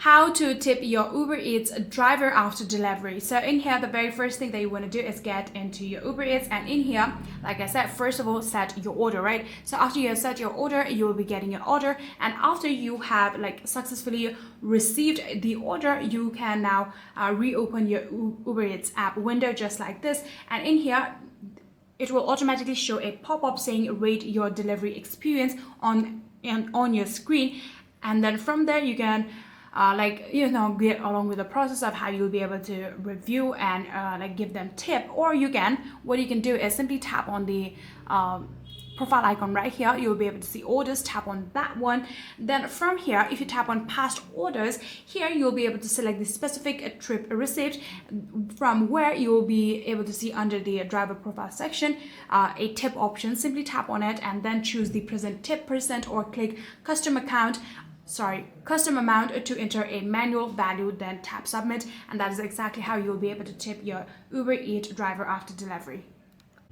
how to tip your Uber Eats driver after delivery. So in here, the very first thing that you want to do is get into your Uber Eats, and in here, like I said, first of all, set your order, right? So after you have set your order, you will be getting your order, and after you have like successfully received the order, you can now reopen your Uber Eats app window just like this, and in here it will automatically show a pop-up saying rate your delivery experience on your screen, and then from there you can get along with the process of how you'll be able to review and give them tip. Or what you can do is simply tap on the profile icon right here. You'll be able to see orders, tap on that one. Then from here, if you tap on past orders, here you'll be able to select the specific trip receipt, from where you'll be able to see under the driver profile section a tip option. Simply tap on it and then choose the present tip percent, or click custom amount to enter a manual value, then tap submit, and that is exactly how you'll be able to tip your Uber Eats driver after delivery.